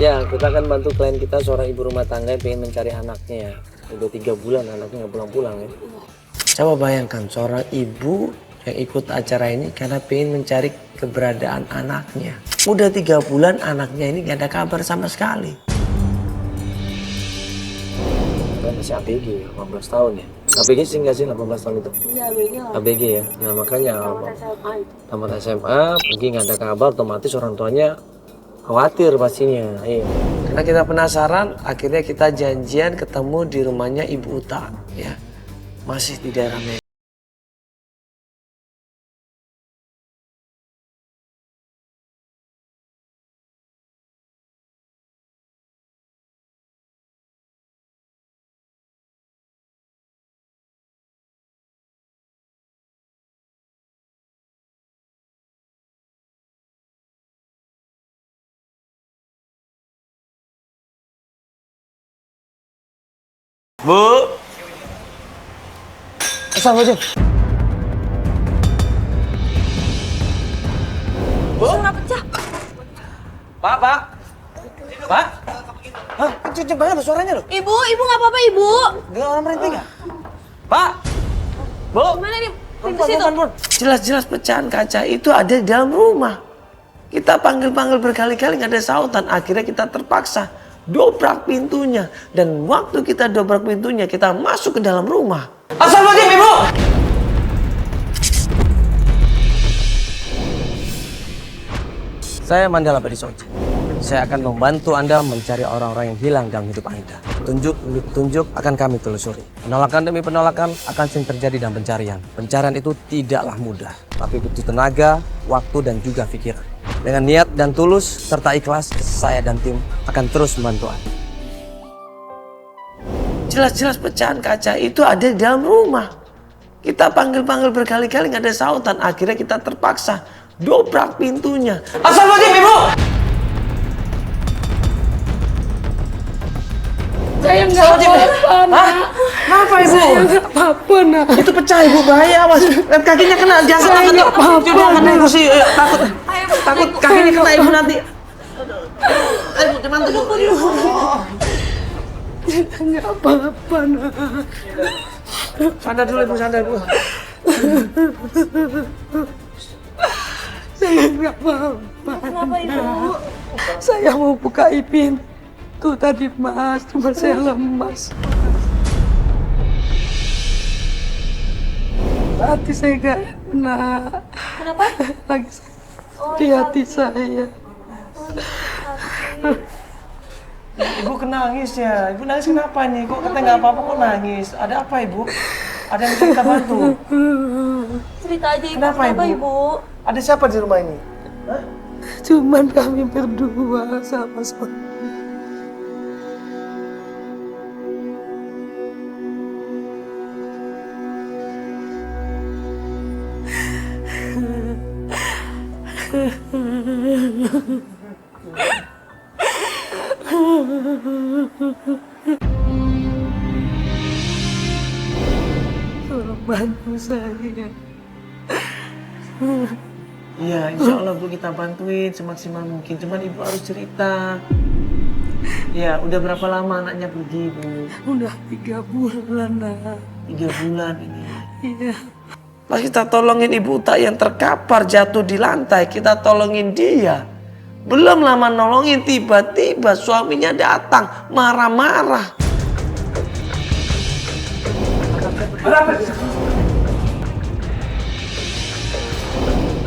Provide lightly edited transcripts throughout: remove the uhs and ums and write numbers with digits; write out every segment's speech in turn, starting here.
Ya, kita akan bantu klien kita seorang ibu rumah tangga yang pengen mencari anaknya ya. Udah 3 bulan anaknya nggak pulang-pulang ya. Coba bayangkan seorang ibu yang ikut acara ini karena pengen mencari keberadaan anaknya. Udah 3 bulan anaknya ini nggak ada kabar sama sekali. Kan masih ABG ya, 18 tahun ya. ABG sih nggak sih 18 tahun itu? Iya, ABG lah. ABG ya. Nah makanya tamat SMA pergi nggak ada kabar, otomatis orang tuanya khawatir pastinya. Iya. Karena kita penasaran, akhirnya kita janjian ketemu di rumahnya Ibu Uta ya. Masih di daerah Medan. Bu. Assalamualaikum. Bu. Suara pecah. Pak. Pak. Hah, kenceng banget loh suaranya loh. Ibu nggak apa-apa, Ibu. Dengar orang merintih nggak? Pak. Bu. Gimana nih? Pintu situ. Jelas-jelas pecahan kaca itu ada di dalam rumah. Kita panggil-panggil berkali-kali nggak ada sautan. Akhirnya kita terpaksa dobrak pintunya. Dan waktu kita dobrak pintunya, kita masuk ke dalam rumah. Assalamualaikum, Ibu! Saya Mandala Badisoji. Saya akan membantu Anda mencari orang-orang yang hilang dalam hidup Anda. Tunjuk demi petunjuk akan kami telusuri. Penolakan demi penolakan akan sering terjadi dalam pencarian. Pencarian itu tidaklah mudah, tapi butuh tenaga, waktu, dan juga pikiran. Dengan niat dan tulus serta ikhlas, saya dan tim akan terus membantu Anda. Jelas-jelas pecahan kaca itu ada di dalam rumah. Kita panggil-panggil berkali-kali nggak ada sautan. Akhirnya kita terpaksa dobrak pintunya. Assalamualaikum, Ibu! Saya nggak apa-apa, Nak. Kenapa, Ibu? Saya nggak apa-apa, Nak. Itu pecah, Ibu, bahaya, awas. Kakinya kena, jangan Saya takut. nggak apa-apa. Coba kena kursi, takut kakinya kena Ibu nanti. Ayo, cuman tuh. Nggak apa-apa, Nak. Sadar dulu, Ibu, sadar, Bu. Saya nggak apa-apa. Kenapa, Ibu? Saya mau buka pintu tadi, Mas. Cuma saya lemas. Hati saya nggak enak. Kenapa? Lagi di hati saya. Ibu nangis ya. Ibu nangis kenapa nih? Kok katanya nggak apa-apa, kok nangis? Ada apa, Ibu? Ada yang bisa kita bantu? Cerita aja, Ibu. Kenapa, Kenapa, Ibu? Ibu? Ada siapa di rumah ini? Hah? Cuman kami berdua sama suami. Tolong bantu saya. Iya, insya Allah Bu kita bantuin semaksimal mungkin. Cuman Ibu harus cerita. Ya, udah berapa lama anaknya pergi, Bu? Udah 3 bulan, Nak. 3 bulan ini. Iya. Pas kita tolongin Ibu Uta yang terkapar jatuh di lantai, kita tolongin dia. Belum lama nolongin, tiba-tiba suaminya datang marah-marah.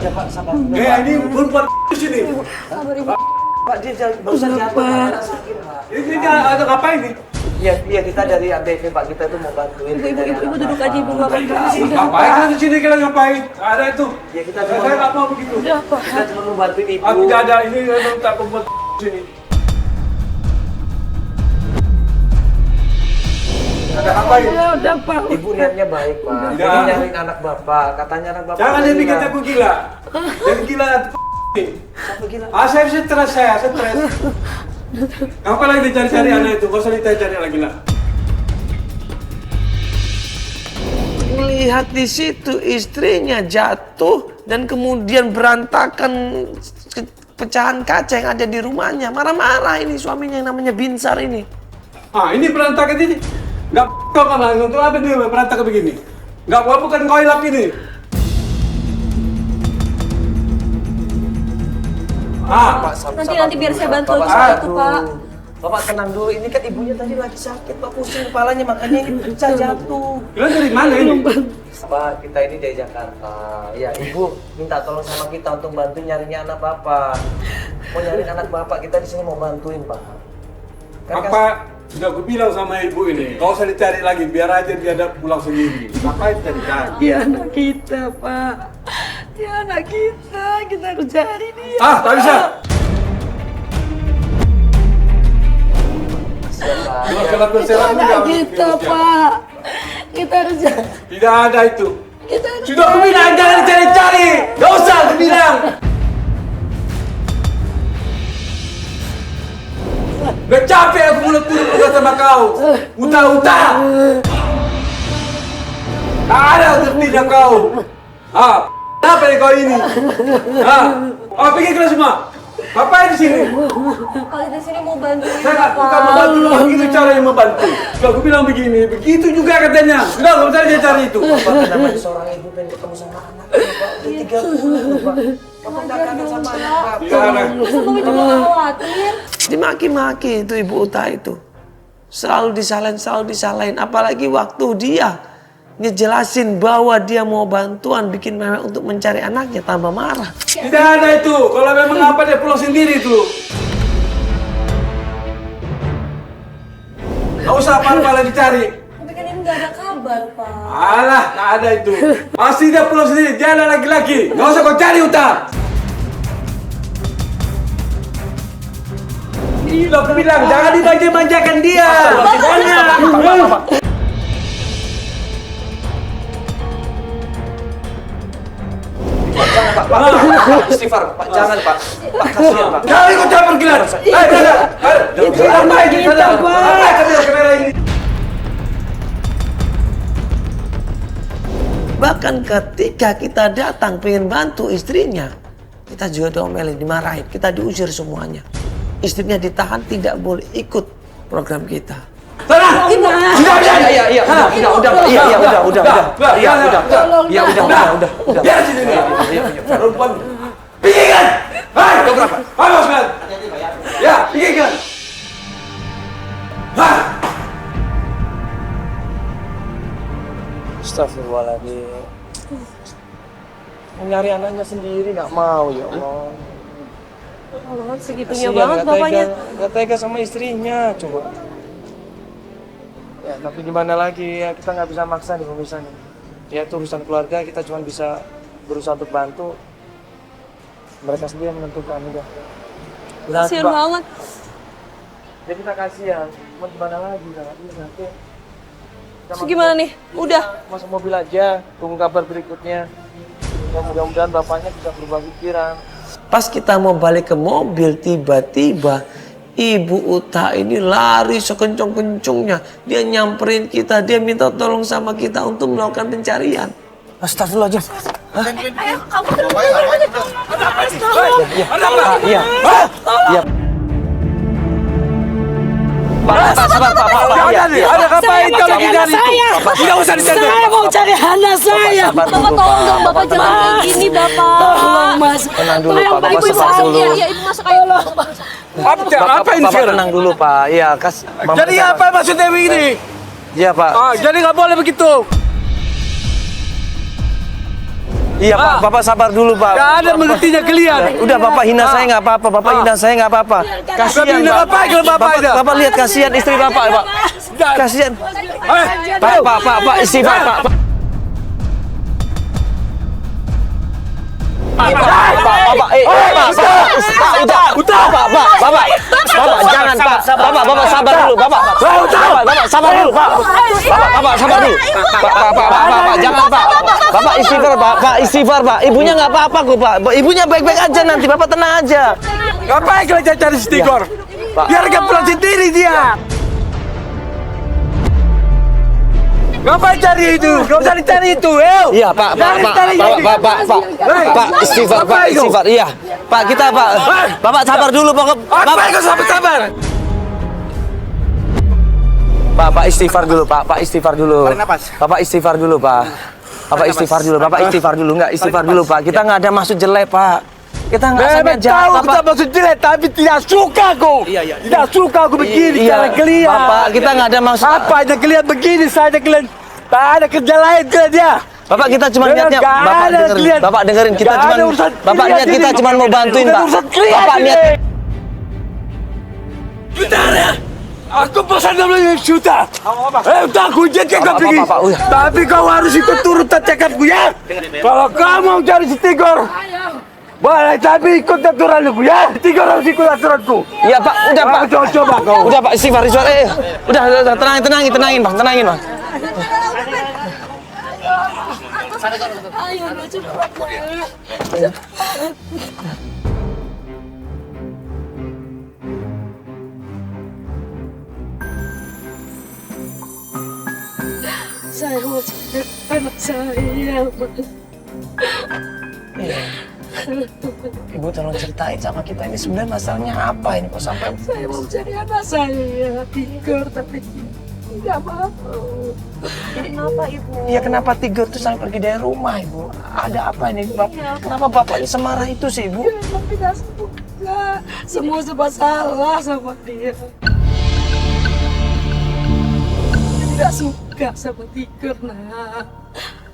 Ya Pak, sabar. Ini perempuan di sini. Sabar, Ibu. Pak, dia barusan jatuh. Sakit, Pak. Ini ada ngapain nih? Iya, kita dari ABV Pak, kita itu mau bantuin. Ibu duduk aja, Ibu. Nggak apa-apa. Ngapain kan di sini kalian ngapain? Ada itu. Ya kita Saya cuma nggak mau begitu. kita cuma mau bantuin Ibu. Aku tidak ada ini tak perempuan di sini. Ada apa ini? Ya udah, Pak. Ibu niatnya baik, Pak. Tidak. Jadi nyariin anak Bapak, katanya anak Bapak. Jangan dia hilang. bikin aku gila. Jadi gila ini. Siapa gila? Saya stres, saya stres. Apa lagi dicari-cari anak itu? Gak usah dicari lagi lah. Melihat di situ istrinya jatuh dan kemudian berantakan pecahan kaca yang ada di rumahnya. Marah-marah ini suaminya yang namanya Binsar ini. Ah, ini berantakan ini. Nggak kau kan langsung tuh apa dia berantakan begini? Nggak bukan kau hilap ini. Ah, Nanti biar saya bantu Bapak, aja itu, Pak. Bapak tenang dulu, ini kan ibunya tadi lagi sakit, Pak, pusing kepalanya, makanya ini pecah jatuh. kalian dari mana ini? Pak, kita ini dari Jakarta. Ya, Ibu minta tolong sama kita untuk bantu nyarinya anak Bapak. Mau nyariin anak Bapak, kita di sini mau bantuin, Pak. Kan Apa? Sudah aku bilang sama ibu ini, kau usah dicari lagi, biar aja dia ada pulang sendiri. Ngapain kita dicari? Dia anak kita, Pak. Dia anak kita harus cari dia. Ah, tak bisa. Kalau kena berserak Anak juga. kita, Pak. Kita harus cari. Tidak ada itu. Kita harus Sudah aku bilang jangan dicari-cari. Gak usah aku bilang. Udah capek aku mulut turun sama kau. Utah-utah. Tak ada tertidak kau. Ah, apa yang kau ini? Ah, pergi kalian semua. Ngapain di sini? Kalian di sini mau bantuin Saya nggak bukan Bapak. membantu, begitu cara yang membantu. Kalau aku bilang begini, begitu juga katanya. Sudah, nggak usah dia cari itu. Bapak namanya seorang ibu pengen ketemu sama anaknya, Pak. Udah 3 bulan, Pak. Bapak nggak kangen sama anak Bapak. Tidak ada. Masa Bapak juga khawatir? dimaki-maki itu Ibu Uta itu. Selalu disalahin. Apalagi waktu dia ngejelasin bahwa dia mau bantuan bikin mewek untuk mencari anaknya, tambah marah. Tidak ada itu. Kalau memang apa dia pulang sendiri itu. Nggak usah apa-apa dicari. Tapi kan ini nggak ada kabar, Pak. Alah, nggak ada itu. Pasti dia pulang sendiri. Dia ada laki-laki. Nggak usah kau cari utang. Gila, aku bilang jangan dimanja-manjakan dia. Banyak. Pak, istighfar, Pak. Jangan, Pak. Pak, kasihan, Pak. Jangan ikut campur gila. Ayo, berada. Itu Apa anak ini? kita, Pak. Apa kamera ini? Bahkan ketika kita datang pengen bantu istrinya, kita juga diomelin, dimarahin, kita diusir semuanya. Istrinya ditahan, tidak boleh ikut program kita. Sana. Sudah. Iya, udah, Biar sini nih. Perempuan. Pikirkan. Hai, berapa? Awas kan. Ya, pikirkan. Hah. Astagfirullahaladzim. Nyari anaknya sendiri nggak mau, ya Allah. Allah, segitunya banget bapaknya. Nggak tega sama istrinya, coba. Ya, tapi gimana lagi ya, kita nggak bisa maksa nih pemirsa nih. Ya itu urusan keluarga, kita cuma bisa berusaha untuk bantu. Mereka sendiri yang menentukan udah. Kasian banget. Ya kita kasihan, cuma gimana lagi, nanti. Terus gimana nih? Udah. Masuk mobil aja, tunggu kabar berikutnya. Ya mudah-mudahan bapaknya bisa berubah pikiran. Pas kita mau balik ke mobil, tiba-tiba Ibu Uta ini lari sekencang-kencangnya. Dia nyamperin kita, dia minta tolong sama kita untuk melakukan pencarian. Astagfirullahaladzim. Ayo, kamu terus. Iya. Pak, sabar, Pak. Ada ngapain kalau dicari itu? Tidak usah dicari. Saya mau cari anak saya. Sabar Bapak dulu, tolong Pak. dong, Bapak jangan kayak gini, Bapak. Tolong Mas. Tenang dulu, Ayo, Pak. Bapak Ibu sabar masuk. dulu. Iya, Ibu masuk. Ayo. Apa ini Bapak sekarang? tenang dulu, Pak. Iya, Jadi apa maksudnya ini? Iya, Pak. Jadi nggak boleh begitu. Iya, Pak. Bapak sabar dulu, Pak. Nggak ada mengertinya kalian. Udah, Bapak hina saya nggak apa-apa. Bapak hina saya nggak apa-apa. Kasihan, Hina Pak. apa kalau Bapak ada? Bapak lihat kasihan istri Bapak, Pak. Kasihan. Pak, istighfar, Pak. Bapak, jangan, Pak. Bapak sabar dulu, Bapak sabar dulu, Pak. Bapak sabar dulu. Bapak, jangan, Pak. Bapak istighfar, Pak. Ibunya nggak apa-apa kok, Pak. Ibunya baik-baik aja nanti, Bapak tenang aja. Ngapain kalian cari stiker? Pak. Biar dia pulang sendiri dia. Ngapain cari itu? Gak usah dicari itu, Iya, Pak, istighfar. Iya, Pak, kita, Pak. Bapak sabar dulu, Pak. Apa yang kau sabar-sabar? Pak istighfar dulu, Pak. Pak istighfar dulu. Bapak istighfar dulu, Pak. Bapak istighfar dulu. Bapak istighfar dulu. Enggak istighfar dulu, Pak. Kita nggak ada maksud jelek, Pak. Kita nggak sengaja. Tahu Bapak. kita maksud jelek, tapi tidak suka kau. Tidak suka aku begini, cara kalian. Bapak, kita nggak ada maksud. Apa aja kalian begini, saya kalian. Tak ada kerja lain ke dia. Bapak kita cuma niatnya, Bapak dengerin kita cuma, Bapak niat kita cuma mau bantuin, Pak. Bapak niat. Gitara. Aku pesan 12 juta. Udah aku izinkan kau pergi. Tapi kau harus ikut turut cakapku ya. Kalau kau mau cari si Tigor, boleh tapi ikut aturanku ya. Tigor harus ikut aturanku. Iya, Pak. Udah, Pak. Coba kau. Udah, Pak. Istighfar. Udah, tenangin, Bang. Tenangin, Bang. Ayo, cepat. Saya mau cari anak saya, Mas. Ibu tolong ceritain sama kita ini sebenarnya masalahnya apa ini kok sampai Saya mau cari anak saya, Tigor, tapi tidak mau. Kenapa, Ibu? ya kenapa Tigor tuh sampai pergi dari rumah, Ibu? Ada apa ini, Bapak? Kenapa Bapaknya semarah itu sih, Ibu? Memang tidak suka. Semua serba salah sama dia. Dia tidak suka sama Tigor, nak.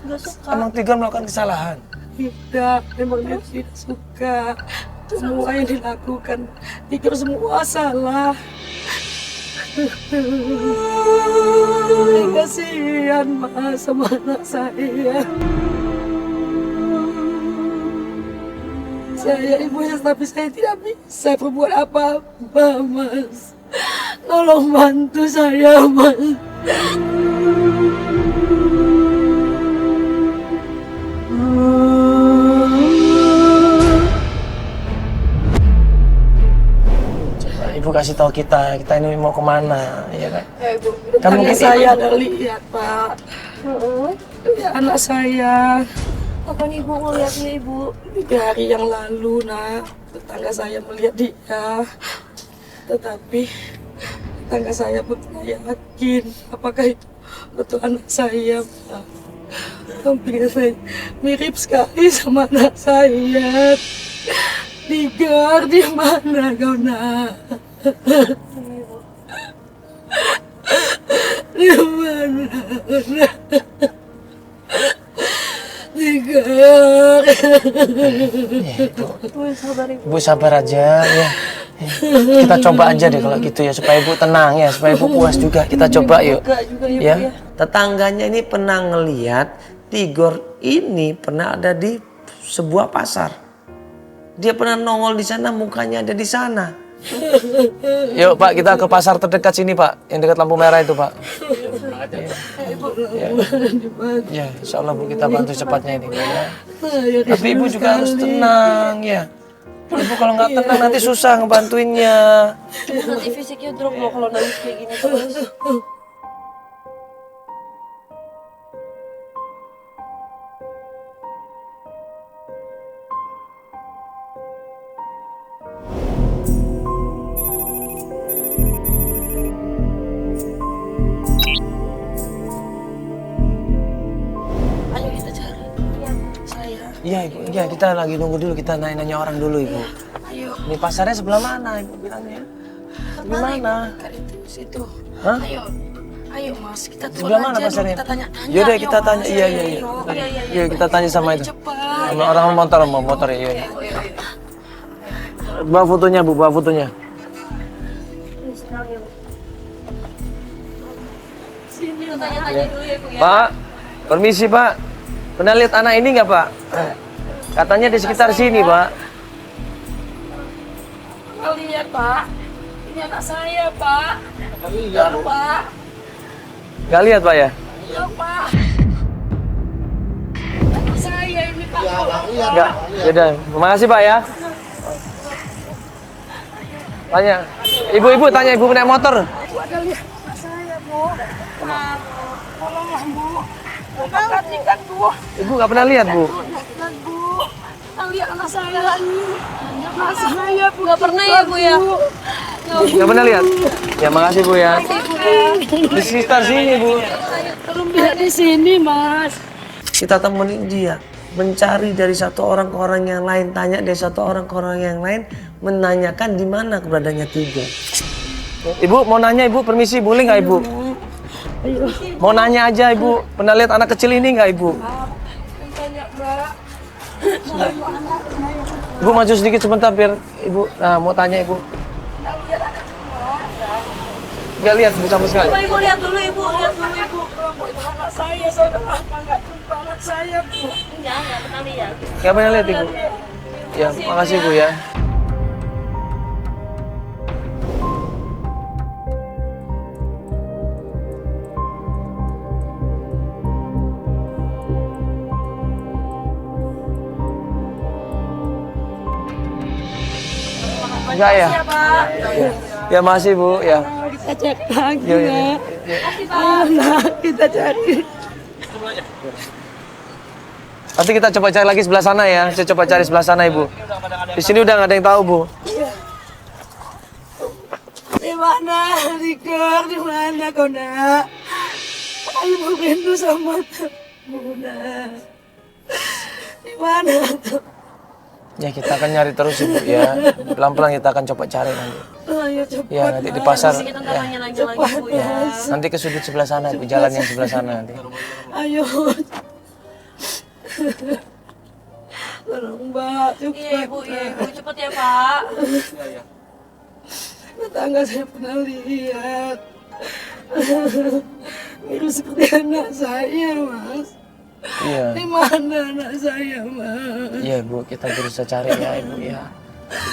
Tidak suka. Emang Tigor melakukan kesalahan? Tidak, memang dia tidak suka. Semua yang dilakukan Tigor semua salah. Kasihan Mas sama anak saya. Saya ibunya tapi saya tidak bisa berbuat apa-apa, Mas. Tolong bantu saya, Mas. Ibu kasih tahu kita ini mau kemana, ya kan? Ya, Ibu. Kan mungkin saya ada lihat, Pak. Ya, anak saya. Apa nih Ibu ngeliatnya, Ibu? 3 hari yang lalu, nak. Tetangga saya melihat dia. Tetapi tetangga saya pun tidak yakin apakah itu betul anak saya, Pak. Tampilnya saya mirip sekali sama anak saya. Tigor, di mana kau, nak? Di mana, nak? Tigor. Ibu sabar aja, ya. Kita coba aja deh kalau gitu ya, supaya Ibu tenang ya, supaya Ibu puas juga. Kita coba yuk, ya. Tetangganya ini pernah ngeliat Tigor ini pernah ada di sebuah pasar. Dia pernah nongol di sana, mukanya ada di sana. Yuk Pak, kita ke pasar terdekat sini Pak, yang dekat lampu merah itu Pak. Ya, insya Allah Bu, kita bantu cepatnya ini. Ya. Tapi Ibu juga harus tenang ya. Ibu kalau nggak tenang nanti susah ngebantuinnya. Nanti fisiknya drop loh kalau nangis kayak gini terus. Iya Ibu, iya kita lagi nunggu dulu, kita nanya-nanya orang dulu Ibu. Ayo. Ini pasarnya sebelah mana Ibu bilangnya? Di mana? Itu situ. Hah? Ayo Mas, kita turun Sebelah mana aja pasarnya? dulu, kita tanya-tanya. Yaudah Ayo, kita tanya, Mas. iya. Iya, Kita tanya sama itu. cepat. Sama orang motor ya. Iya. Bawa fotonya Bu, bawa fotonya. Sini tanya-tanya dulu ya, Bu ya. Pak, permisi Pak. Pernah lihat anak ini nggak Pak? Katanya di sekitar sini Pak. Nggak lihat, Pak. Ini anak saya, Pak. Iya, Pak. Nggak lihat Pak ya? Iya, Pak. Anak saya ini, Pak. Nggak. Yaudah, terima kasih Pak ya. Tanya. Ibu-ibu tanya ibu naik motor. Ibu ada lihat anak saya, Bu. Bu. Tolonglah, Bu. Perhatikan, Bu. Ibu nggak pernah lihat, Bu? Jangan, Bu. Lihat anak saya ini. Anak saya, Bu. Nggak pernah ya, Bu ya? Nggak pernah lihat? Ya, makasih, Bu ya. Di sekitar sini, Bu. Belum lihat di sini, Mas. Kita temenin dia, mencari dari satu orang ke orang yang lain, tanya dari satu orang ke orang yang lain, menanyakan di mana keberadaannya Tigo. Ibu mau nanya, Ibu, permisi, boleh nggak, Ibu? Mau nanya aja, Ibu. Pernah lihat anak kecil ini nggak, Ibu? Tanya, Mbak. Ibu maju sedikit sebentar biar Ibu. Nah, mau tanya, Ibu. Nggak lihat, Bu, sama sekali. Ibu lihat dulu, Ibu. Lihat dulu, Ibu. Itu anak saya udah lama nggak jumpa anak saya, Bu. Nggak pernah lihat. Nggak pernah lihat, Ibu. Ya, makasih, Bu ya. Enggak ya? Ya masih, Bu, ya. Kita cek lagi, Ya, ya, Nak. ya. Anak kita cari. Nanti kita coba cari lagi sebelah sana ya. Saya coba cari sebelah sana, Ibu. Di sini udah nggak ada yang tahu, Bu. Di mana, Riko? Di mana kau, Nak? Ibu rindu sama kamu, Nak. Di mana tuh? Ya, kita akan nyari terus, Ibu ya. Pelan-pelan kita akan coba cari nanti. Ayo cepat. Ya, nanti di pasar. Ya. Cepat, Mas. Nanti ke sudut sebelah sana, Ibu. Jalan yang sebelah sana nanti. Ayo. Tolong, Mbak, cepat. Iya ibu, cepet ya Pak. Tetangga saya pernah lihat. Mirip seperti anak saya, Mas. Iya. Di mana anak saya, Mas? Iya, Bu. Kita berusaha cari ya, Ibu ya.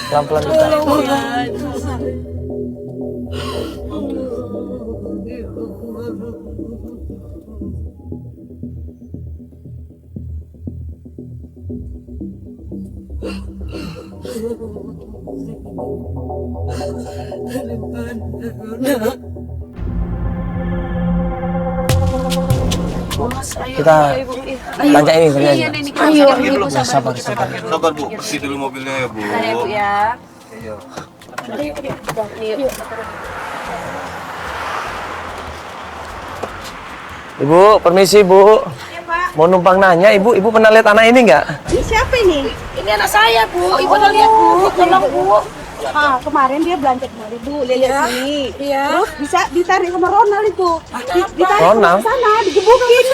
Pelan-pelan kita. Tolong ya, anak saya. Ya Allah. Kita tanya ini kali aja. Ayo, Ya, sabar, sabar. Sabar Bu, bersih dulu mobilnya ya Bu. ya Bu ya. Ibu, permisi, Bu. Mau numpang nanya, Ibu pernah lihat anak ini nggak? Ini siapa ini? Ini anak saya, Bu. Ibu udah lihat, Bu. Tolong, Bu. Ah, kemarin dia belanja kemarin Bu, lihat sini. Iya. Terus bisa ditarik sama Ronald itu. Ditarik Ronald? ke sana, digebukin.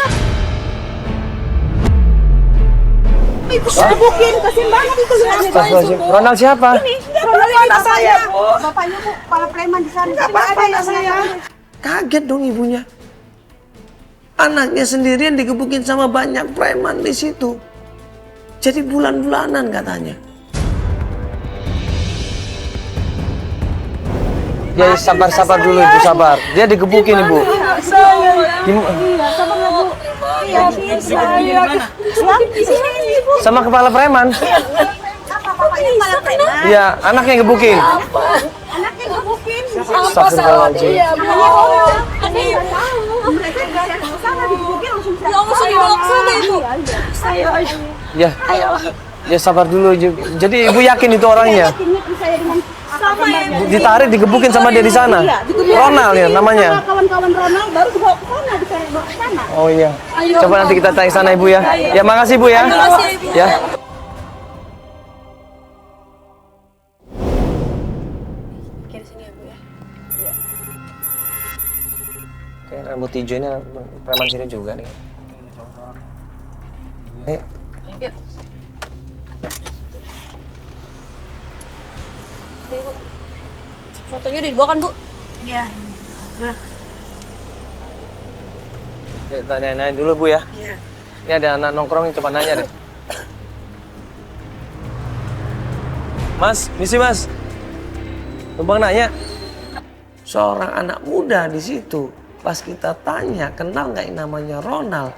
Digebukin, kasihan banget itu lihatnya. Astagfirullahaladzim. Ronald siapa? Ini Ronald ini anak saya, Bu. Bapaknya Bu, kepala preman di sana. Nggak apa-apa, anak saya. Kaget dong ibunya. Anaknya sendirian digebukin sama banyak preman di situ. Jadi bulan-bulanan katanya. Ya, sabar dulu, Ibu, sabar. Dia digebukin, Ibu. Sabar Bu. Iya, saya. Di sini Bu. Sama kepala preman. Apa bapaknya kepala preman? Iya, anaknya gebukin. Anaknya gebukin. Astagfirullahaladzim. Mereka dari sana digebukin langsung Ya Allah, saya langsung itu. Ya, ya sabar dulu. Jadi Ibu yakin itu orangnya? saya dengan Sama ya. Ditarik, digebukin sama dia di sana. Ronald ya namanya. Kawan-kawan Ronald baru dibawa ke sana, ditarik bawa ke sana. Oh iya. Coba nanti kita tanya sana, Ibu ya. Ya, makasih, Bu ya. Ya. Kiri sini ya Bu ya. Kayak rambut hijau ini preman sini juga nih. Nih, Yuk. Bu. Fotonya di bawah kan Bu? Iya. tanya dulu, Bu ya. Iya. Ini ada anak nongkrong yang coba nanya deh. Mas, misi Mas. Numpang nanya. Seorang anak muda di situ. Pas kita tanya, kenal nggak yang namanya Ronald?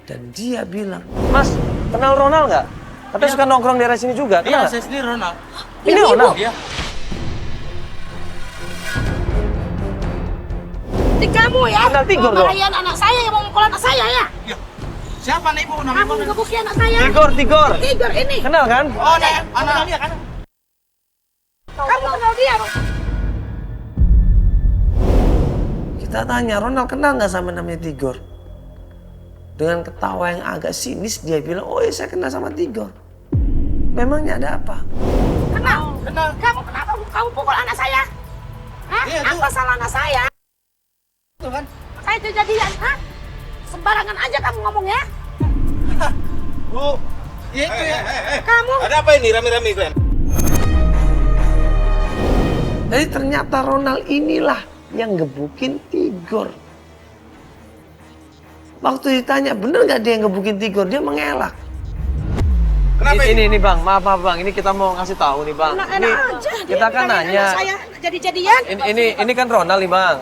Dan dia bilang, Mas, kenal Ronald nggak? Katanya suka nongkrong di daerah sini juga. Kenal nggak? Saya sendiri Ronald. Ini Ronald? Iya. seperti kamu ya. Kenal Tigor dong. Membahayakan anak saya yang mau mukul anak saya ya. Siapa nih ibu? Kamu ngebuki anak saya. Tigor. Tigor ini. Kenal kan? Oh, anak dia kan? Kamu kenal dia? Kita tanya, Ronald kenal nggak sama namanya Tigor? Dengan ketawa yang agak sinis dia bilang, oh iya saya kenal sama Tigor. Memangnya ada apa? Kenal. Kamu kenapa kamu pukul anak saya? Hah? Iya, Apa salah anak saya? Tuh kan? Saya kejadian, hah? Sembarangan aja kamu ngomong ya. Bu, ya itu ya. Kamu Ada apa ini rame-rame kalian? Jadi ternyata Ronald inilah yang gebukin Tigor. Waktu ditanya bener nggak dia yang gebukin Tigor, dia mengelak. Kenapa Ini bang, maaf bang, ini kita mau ngasih tahu nih bang. enak Ini aja. kita kan nanya. Anak saya jadi-jadian. Ini kan Ronald nih bang.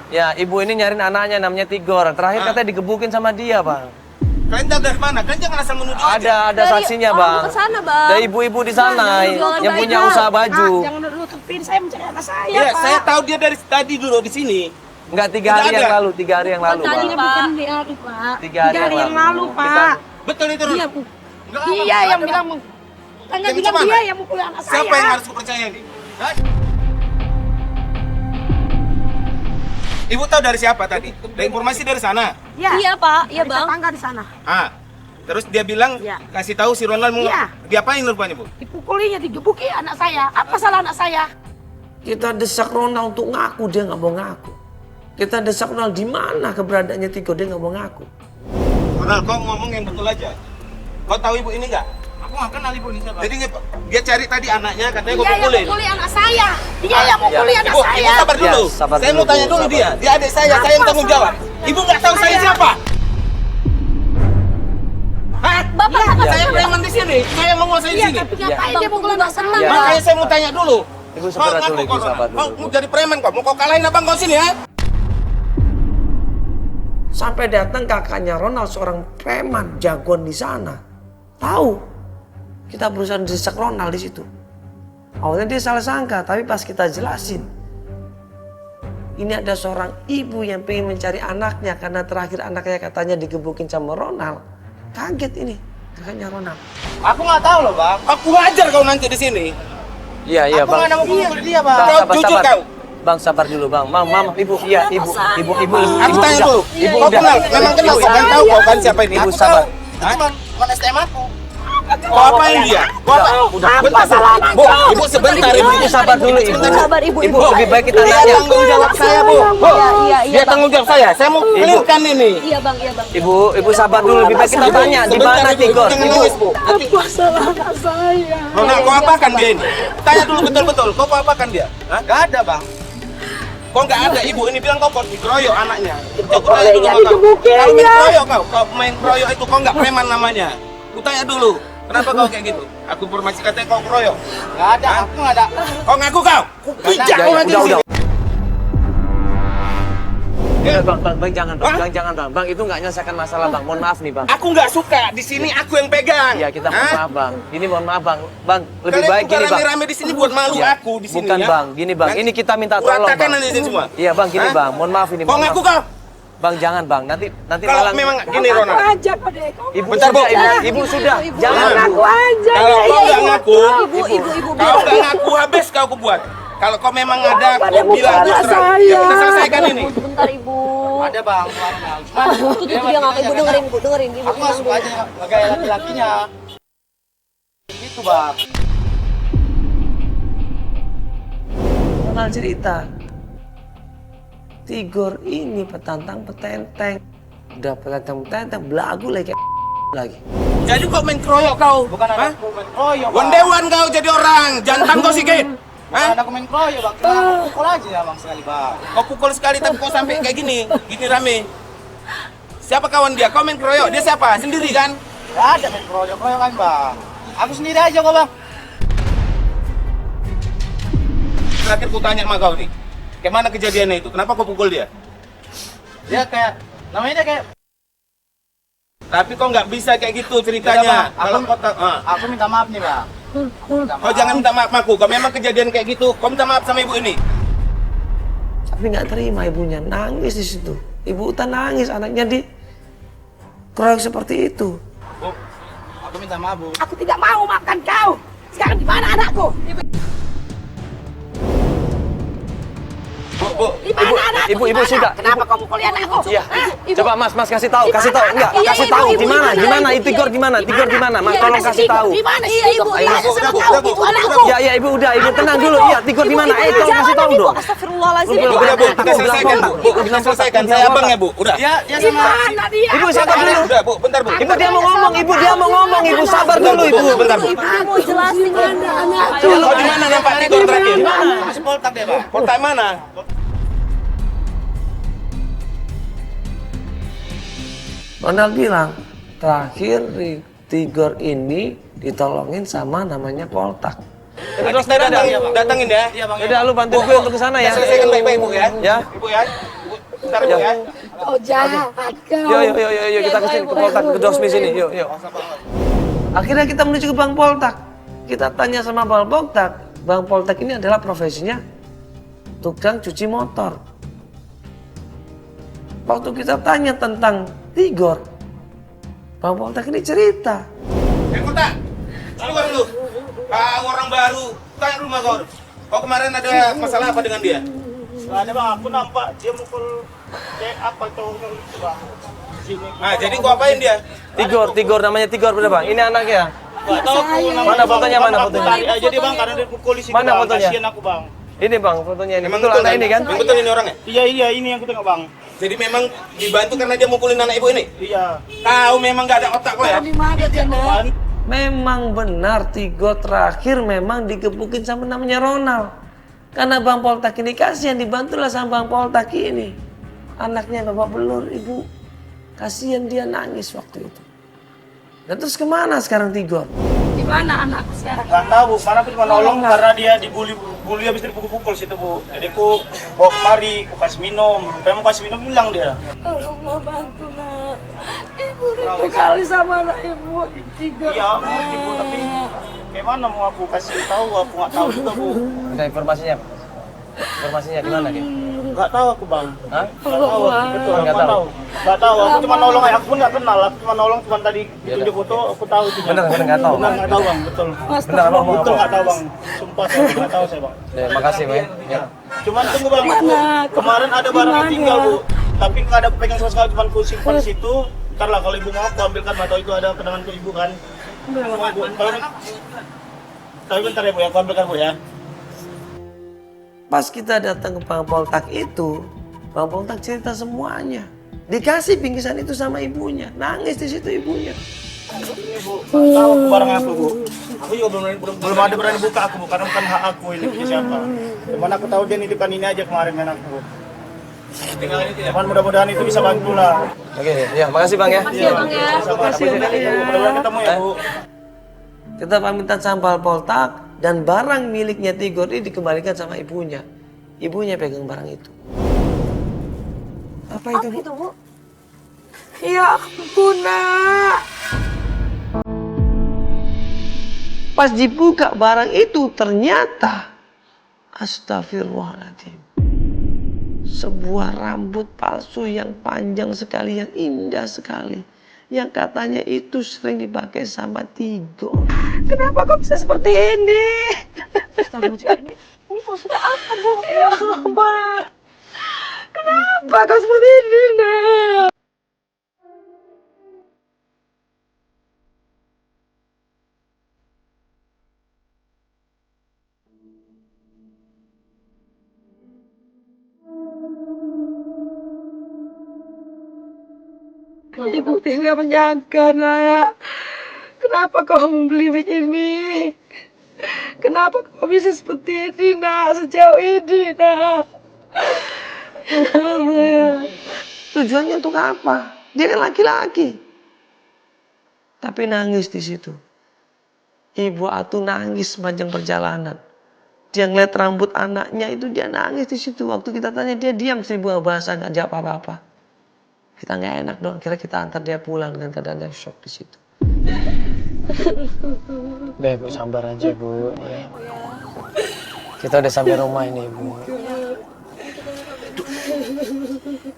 Ya ibu ini nyariin anaknya namanya Tigor. Terakhir katanya digebukin sama dia bang. Kalian tahu dari mana? Kalian jangan asal menuduh aja. Ada saksinya bang. Ke sana, Bang. Ada ibu-ibu di sana yang punya usaha baju. Jangan nutupin saya mencari anak saya, Iya, Pak. saya tahu dia dari tadi dulu di sini. Enggak 3 hari Tidak yang ada. lalu, 3 hari yang lalu Tadi, bang. Dia bukan di hari, Pak. 3 hari yang lalu. Pak. Betul itu, Ron? Dia, Bu. Dia yang bilang Tanya Yang bilang mana? dia yang mukul anak saya. Siapa yang harus kupercaya ini? Hah? Ibu tahu dari siapa tadi? Ada informasi dari sana. Iya, Pak. Iya, Dari Bang. tetangga di sana. Ah, terus dia bilang Iya. kasih tahu si Ronald mau Iya. diapain rupanya, Bu? Dipukulinya, digebuki anak saya. Apa salah anak saya? Kita desak Ronald untuk ngaku, dia nggak mau ngaku. Kita desak Ronald di mana keberadaannya Tigor, dia nggak mau ngaku. Ronald, kau ngomong yang betul aja. Kau tahu ibu ini nggak? Aku nggak kenal ibu ini siapa. Jadi dia cari tadi anaknya, katanya kau Dia yang pukulin. mukuli anak saya. Dia yang mukuli anak Ibu saya. sabar dulu. Ya, sabar Saya dulu, mau tanya Bu, dulu sabar. dia adik saya yang tanggung jawab. Ibu nggak tahu saya siapa? Hah? Bapak, Saya preman di sini. Saya menguasai di Iya, sini. tapi ngapain dia mukul anak saya? Iya. Makanya saya mau tanya dulu. Ibu sabar dulu, Ibu sabar Kau dulu. mau jadi preman kok? Mau kau kalahin abang kau sini ya? Sampai datang kakaknya Ronald, seorang preman jagoan di sana. Tahu. Kita berusaha desak Ronald di situ. Awalnya dia salah sangka, tapi pas kita jelasin. Ini ada seorang ibu yang pengen mencari anaknya karena terakhir anaknya katanya digebukin sama Ronald. Kaget ini, kakaknya Ronald. Aku nggak tahu loh, Bang. Aku hajar kau nanti di sini. Iya Aku bang. nggak ada mau pukul dia, Bang. Kau jujur kau. Bang sabar dulu bang. Mam, ibu, iya ibu. Aku tanya udah. dulu. Ibu Kau udah. kenal? Memang kenal kau kan tahu kau kan siapa ini? Ibu Aku sabar. tahu. Itu cuma STM aku. Kau apain dia? Kau apa? Bentar, Bu. Ibu sebentar, Ibu. Ibu sabar dulu ibu. Sabar, Ibu. Ibu lebih baik kita Dia nanya. tanggung jawab saya, Bu. Bu. Iya, Dia Bang. tanggung jawab saya. Saya mau clearkan ini. Iya, Bang. Iya, Bang. Ibu sabar dulu lebih baik kita tanya di Sebentar, mana Ibu. Tigor. Jangan Ibu. nangis, Bu. Apa salah anak saya? Ronald, kau apakan dia ini? Tanya dulu betul-betul. Kau apakan dia? Hah? Nggak ada, Bang. Kau nggak ada, ibu ini bilang kau dikeroyok anaknya. Aku Boleh tanya dulu nggak sama kau. digebukin Kalau main ya? keroyok kau main keroyok itu kau nggak preman namanya. Ku tanya dulu, kenapa kau kayak gitu? Aku informasi katanya kau keroyok. Nggak ada, aku nggak ada. Kau ngaku kau? Ku pijak kau nanti di sini. Bang, jangan bang, itu nggak menyelesaikan masalah bang. Mohon maaf nih bang. Aku nggak suka di sini aku yang pegang. Ya kita mohon Hah? maaf bang. Ini mohon maaf bang, lebih Kalian baik bukan gini bang. rame-rame di sini buat malu Ya, aku di sini bukan ya. bang, gini bang. Ini kita minta tolong Ratakan bang. nanti di sini semua. Iya bang, gini Hah? bang. Mohon maaf ini. Kau mohon ngaku maaf. kau? Bang jangan bang, nanti Kalau malah. memang gini Aku Ronald. aja pada Ibu Bentar, sudah, Bu. ibu sudah. Jangan Jangan. bu. aku aja. Kalau ya, kau ya, nggak Ibu. ngaku, Ibu. kau nggak ngaku habis kau buat. Kalau kau memang ada, pada kau bilang muka terus terang. saya. Ya, kita selesaikan ini. Sebentar, Ibu. Ada, Bang. Cuman Tuh, dia ngaku. Ibu dengerin, Bu. Dengerin. Ibu aku nggak suka aja ngegaya laki-lakinya. Gitu, Bang. Ronald cerita. Tigor ini petantang petenteng. Udah petentang belagu lagi kayak lagi. Jadi kau main keroyok kau. Bukan ada Hah? aku main kroyo, Bang. Wandewan kau jadi orang, jantan kau sikit. Bukan Hah? ada aku main kroyo, Bang. Cuma aku pukul aja ya, Bang, sekali, Bang. Kau pukul sekali tapi kau sampai kayak gini rame. Siapa kawan dia? Kau main keroyok, dia siapa? Sendiri kan? Nggak ada main kroyo kan, Bang. Aku sendiri aja kok, Bang. Terakhir ku tanya sama kau nih, gimana kejadiannya itu? Kenapa kau pukul dia? Dia kayak, namanya dia kayak, Tapi kau nggak bisa kayak gitu ceritanya. Iya, Bang. Kalau kau aku minta maaf nih, Bang. Minta kau jangan minta maaf sama aku. Kau memang kejadian kayak gitu, kau minta maaf sama ibu ini. Tapi nggak terima ibunya, nangis di situ. Ibu Uta nangis, anaknya dikeroyok seperti itu. Bu, aku minta maaf, Bu. Aku tidak mau makan kau. Sekarang di mana anakku? Bu, Di mana anakku? ibu, Di mana? sudah. Kenapa kau mukuli anakku? Iya. Ibu. Coba Mas kasih tahu, Di kasih tahu. mana? Enggak, Iya, kasih ibu, tahu ibu, gimana? ibu, Gimana? ibu, Itigor gimana? Tigor gimana? Mas Iya, tolong kasih kasih tahu. Di mana sih Ibu? Ayo, Mana Bu, sama Bu, kau? Bu, Itu Bu, anakku. Ya, ibu udah, ibu tenang dulu. Iya, Tigor di mana? Tolong kasih tahu dong. Astagfirullahaladzim. Ibu, Udah, Bu, kita Aku selesaikan, bilang Bu. Bu, kita selesaikan. Saya abangnya, Bu. Udah. Di mana dia? Ibu sabar dulu. Udah, Bu. Bentar, Bu. Ibu dia mau ngomong, Ibu sabar dulu, Ibu. Bentar, Bu. Ibu mau jelasin mana anakku. Kau di mana nampak Tigor terakhir? Di mana? Poltak dia, Pak. Poltak mana? Ronald bilang, terakhir Tigor ini ditolongin sama namanya Poltak. Terus Datangin ya. udah lu bantu gue untuk ke sana ya. Kita selesaikan baik-baik, Bu ya. Ya. Ibu ya. Ibu, bentar, Bu ya. Kau jahat kau. Yuk, kita kesini ke Poltak, ke Dosmi sini. Yuk. Akhirnya kita menuju ke Bang Poltak. Kita tanya sama Bang Poltak. Bang Poltak ini adalah profesinya tukang cuci motor. Waktu kita tanya tentang Tigor, Bang Poltak ini cerita. Kota, keluar dulu. Kau orang baru, tanya rumah kau. Kau kemarin ada masalah apa dengan dia? Nggak ada bang, aku nampak dia mukul kayak apa tuh gitu bang. Sini. Nah, jadi kau apain dia? Tigor namanya Tigor bener Bang. Ini anaknya. Nggak tahu aku namanya. Mana fotonya, Bang. mana Aku fotonya? tarik aja dia bang, karena dia pukul di situ. Mana bang. fotonya? Kasian aku bang. Ini Bang, fotonya ini. Memang Betul anak ini kan? Yang betul ini orangnya? Iya ini yang aku tengok bang. Jadi memang dibantu karena dia mukulin anak ibu ini? Iya. Kau memang gak ada otak kau ya? Di mana dia nak? Memang benar Tigor terakhir memang digebukin sama namanya Ronald. Karena Bang Poltak ini kasihan, dibantulah sama Bang Poltak ini. Anaknya babak belur, ibu. Kasihan dia nangis waktu itu. Dan terus kemana sekarang Tigor? Di mana anakku sekarang? Nggak tahu bu, mana aku cuma nolong karena dia dibully habis dipukul-pukul situ bu. Jadi aku bawa kemari, aku kasih minum. Saya mau kasih minum hilang dia. Allah bantu nak. Ibu rindu kali sama anak ibu. Iya, aku ngerti bu, tapi kayak mana mau aku kasih tahu? Aku nggak tahu juga bu. Ada informasinya. Informasinya di mana dia? Nggak tahu aku bang. Hah? Nggak tahu, betul. Nggak Nggak tahu. tahu. Nggak tahu. Aku cuma nolong aja. Aku pun nggak kenal. Aku cuma nolong. Cuma tadi ditunjuk foto. Aku tahu itu. Bener nggak tahu. Bener nggak tahu bang. Betul. Bener abang mau Betul apa? nggak tahu bang. Sumpah saya nggak tahu saya bang. Ya, makasih Bang. Ya. Cuman tunggu bang. Kemarin ada barang yang tinggal bu. Tapi nggak ada pegang sama sekali. Cuma aku simpan di situ. Ntar lah kalau ibu mau aku ambilkan. Atau itu ada kenangan ke ibu kan. Mau ibu. Tapi bentar ya bu ya. Aku ambilkan bu ya. Pas kita datang ke Bang Poltak itu, Bang Poltak cerita semuanya. Dikasih bingkisan itu sama ibunya. Nangis di situ ibunya. Ini bu, nggak tahu aku barang apa bu. Aku juga belum ada berani buka aku bu, karena bukan hak aku ini punya siapa. Cuman aku tahu dia nitipkan ini aja kemarin kan aku. Cuman mudah-mudahan itu bisa bantu lah. Oke, ya makasih Bang ya. Makasih mudah-mudahan ketemu ya bu. Kita pamitan sama Bang Poltak dan barang miliknya Tigor ini dikembalikan sama ibunya. Ibunya pegang barang itu. Apa itu bu? Itu bu. Ya ampun nak. Pas dibuka barang itu ternyata astagfirullahaladzim. Sebuah rambut palsu yang panjang sekali, yang indah sekali. Yang katanya itu sering dipakai sama Tigor. Kenapa kau bisa seperti ini? Ini maksudnya apa bu? Ya ampun. Kenapa kau seperti ini nak? Ibu tidak menyangka nak. Kenapa kau membeli begini? Kenapa kau bisa seperti ini nak? Sejauh ini nak. Tujuannya untuk apa? Dia kan laki-laki. Tapi nangis di situ. Ibu Atu nangis sepanjang perjalanan. Dia ngeliat rambut anaknya itu, dia nangis di situ. Waktu kita tanya dia diam, seribu bahasa, nggak jawab apa-apa. Kita nggak enak dong. Kira kita antar dia pulang dengan keadaan dia shock di situ. Udah Bu, sabar aja Bu. Ya. Kita udah sampai rumah ini Bu.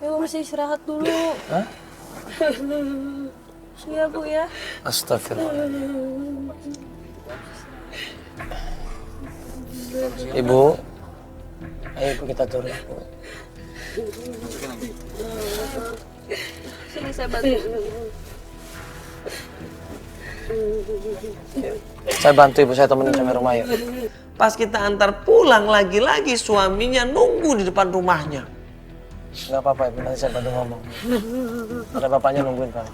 Ibu mesti istirahat dulu. Hah? Iya Bu ya. Astagfirullah. Ibu, ayo Ibu kita turun. Sini saya bantu. Saya bantu Ibu, saya temenin sampai rumah ya. Pas kita antar pulang lagi-lagi suaminya nunggu di depan rumahnya. Nggak apa-apa Ibu, nanti saya bantu ngomong. Ada bapaknya nungguin Pak.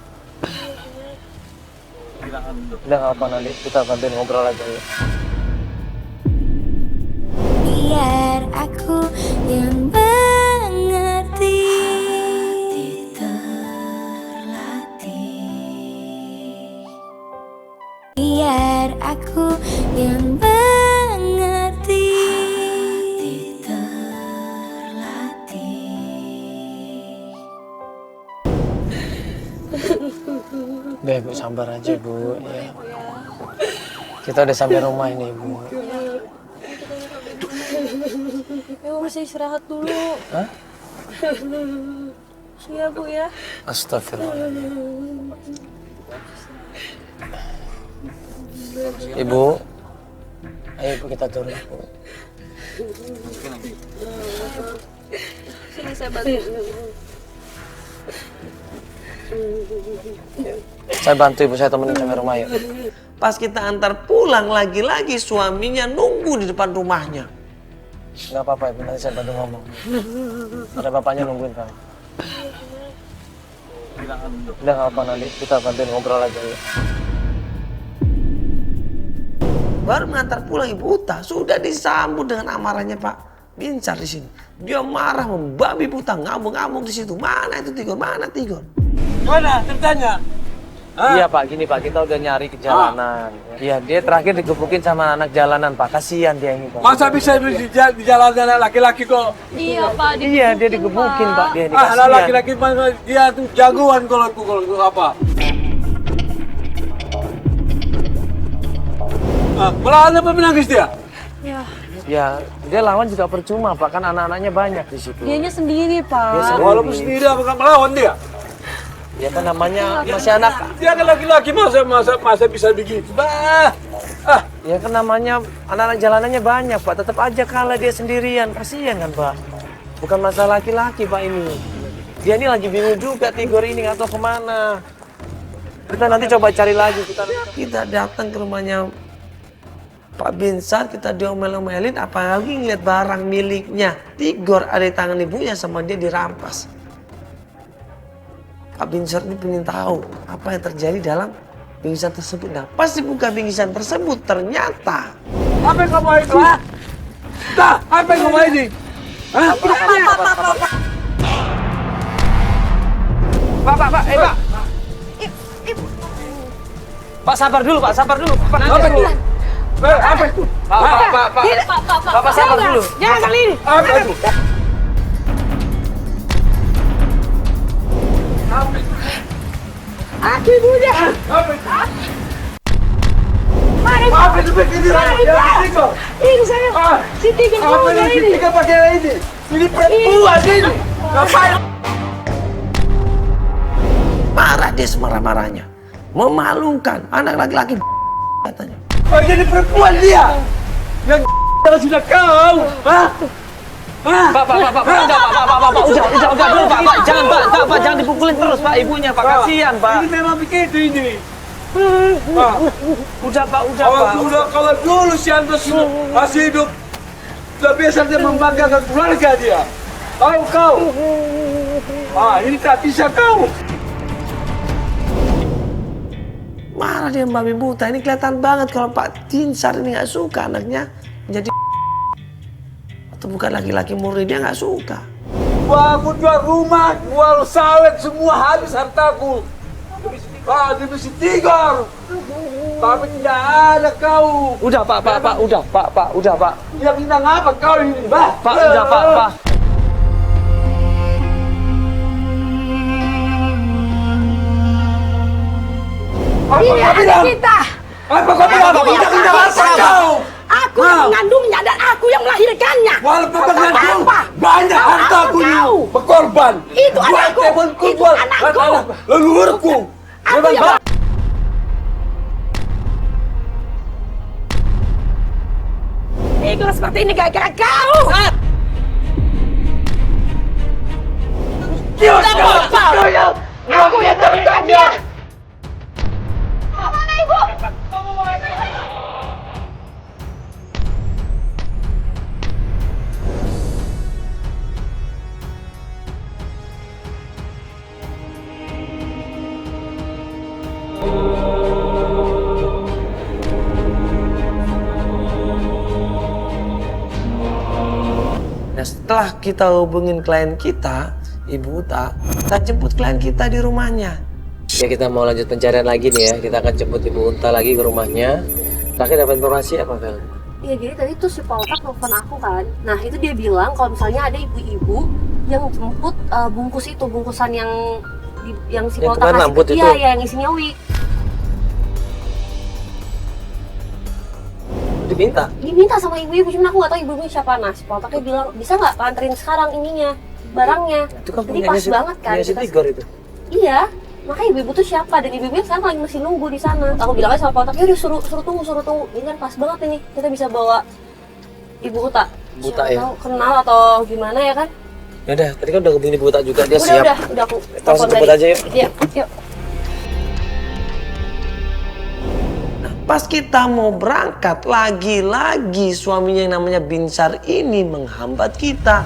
Udah nggak apa, nanti kita bantuin ngobrol aja ya. Biar aku yang mengerti, terlatih. Biar aku yang mengerti, terlatih. Udah Ibu, sabar aja Bu. Ya. Kita udah sampai rumah ini Ibu. Ibu mesti istirahat dulu. Hah? Iya Bu ya. Astagfirullah. Ibu, ayo Ibu kita turun. Sini saya bantu. Saya bantu Ibu, saya temenin sampai rumah ya. Pas kita antar pulang lagi-lagi suaminya nunggu di depan rumahnya. Nggak apa-apa Ibu, nanti saya bantu ngomong. Ada bapaknya nungguin Pak. Udah nggak apa, nanti kita bantuin ngobrol aja ya. Baru mengantar pulang Ibu Uta sudah disambut dengan amarahnya Pak Binsar di sini. Dia marah membabi buta, ngamuk-ngamuk di situ. Mana itu Tigor? Mana Tigor? Gimana ceritanya? Iya Pak, gini Pak, kita udah nyari ke jalanan. Iya, dia terakhir digebukin sama anak jalanan Pak. Kasihan dia ini Pak. Masa bisa di jalanan laki-laki kok? Iya Pak. Iya, dia digebukin Pak. Dia ini Ah, kasihan. laki-laki mana dia tuh jagoan kalau apa? Melawan apa menangis dia? Ya. Ya, dia lawan juga percuma Pak, kan anak-anaknya banyak di situ. Dianya sendiri Pak. Dia sendiri. Walaupun sendiri apakah melawan dia? Ya kan namanya masih anak. Dia kan laki-laki masa bisa begitu. Ya kan namanya anak-anak jalanannya banyak Pak, tetap aja kalah dia sendirian. Kasihan kan Pak. Bukan masalah laki-laki Pak ini. Dia ini lagi bingung juga Tigor ini nggak tahu kemana. Kita nanti coba cari lagi. Kita datang ke rumahnya Pak Binsar, kita diomel-omelin, apalagi ngeliat barang miliknya Tigor ada di tangan ibunya sama dia dirampas. Pak Binsar ini ingin tahu apa yang terjadi dalam bingkisan tersebut. Nah, pas dibuka bingkisan tersebut ternyata Apa yang kamu itu? Apa yang kamu ini? Pak, Pak, sabar dulu Pak, sabar dulu. Pak, Apa itu? Apa itu? Bapak sabar dulu. Jangan kali ini. Apa itu? Aku ibunya. Apa itu? Mari. Apa itu begini? Ini saya. Si Tiga Apa punya ini? ini. Tiga pakai ini. Ini perempuan ini. Ngapain? marah dia semarah-marahnya. Memalukan anak laki-laki katanya. Oh, jadi perempuan dia. Yang sudah kau. Hah? Pak, udah dulu Pak, jangan Pak, jangan dipukulin terus Pak ibunya Pak, kasihan Pak. Ini memang begitu ini. Udah Pak. Kalau dulu si Andos masih hidup, sudah biasa dia membanggakan keluarga dia. Tahu kau? Ini tak bisa kau. Marah dia babi buta. Ini kelihatan banget kalau Pak Binsar ini nggak suka anaknya menjadi atau bukan laki-laki murni, dia nggak suka. Aku jual rumah, jual sawit, semua habis hartaku. Demi si Tigor. Tapi tidak ada kau. Udah Pak, udah Pak. Yang bintang apa kau ini? Pak, udah Pak. Ini anak kita. Apa kau bilang? Aku yang Tidak apa mengandungnya. kau? Aku yang mengandungnya dan aku yang melahirkannya. Walaupun Kau tahu mengandung. apa? Banyak hartaku nih berkorban. Itu anakku. Itu anakku. Leluhurku. Aku yang Tigor seperti ini gara-gara kau. Aku yang terlibat dia. Mana ibu? Nah, setelah kita hubungin klien kita, Ibu Uta, kita jemput klien kita di rumahnya. Ya kita mau lanjut pencarian lagi nih ya. Kita akan jemput Ibu Unta lagi ke rumahnya. Terakhir dapat informasi apa, Vel? Iya, jadi tadi tuh si Poltak nelfon aku kan. Nah, itu dia bilang kalau misalnya ada ibu-ibu yang jemput bungkusan yang si Yang Poltak kemarin rambut kasih. itu? Iya, yang isinya wig. Diminta sama ibu-ibu, cuma aku nggak tahu ibu-ibunya siapa. Nah, si Poltaknya bilang, bisa nggak anterin sekarang ininya, barangnya. Itu kan Jadi pas banget kan. punya si kita- Tigor itu. Iya, makanya ibu-ibu tuh siapa, dan ibu-ibunya sekarang lagi masih nunggu di sana. Aku bilang aja sama Poltaknya, udah suruh tunggu. Ini kan pas banget ini, kita bisa bawa Ibu Uta. Bu Uta, Siapa ya? tahu kenal atau gimana ya kan? Ya udah, tadi kan udah hubungin Ibu Unta juga, dia siap. Udah aku Kita langsung telepon jemput tadi. aja yuk. Iya, yuk. Pas kita mau berangkat, lagi-lagi suaminya yang namanya Binsar ini menghambat kita.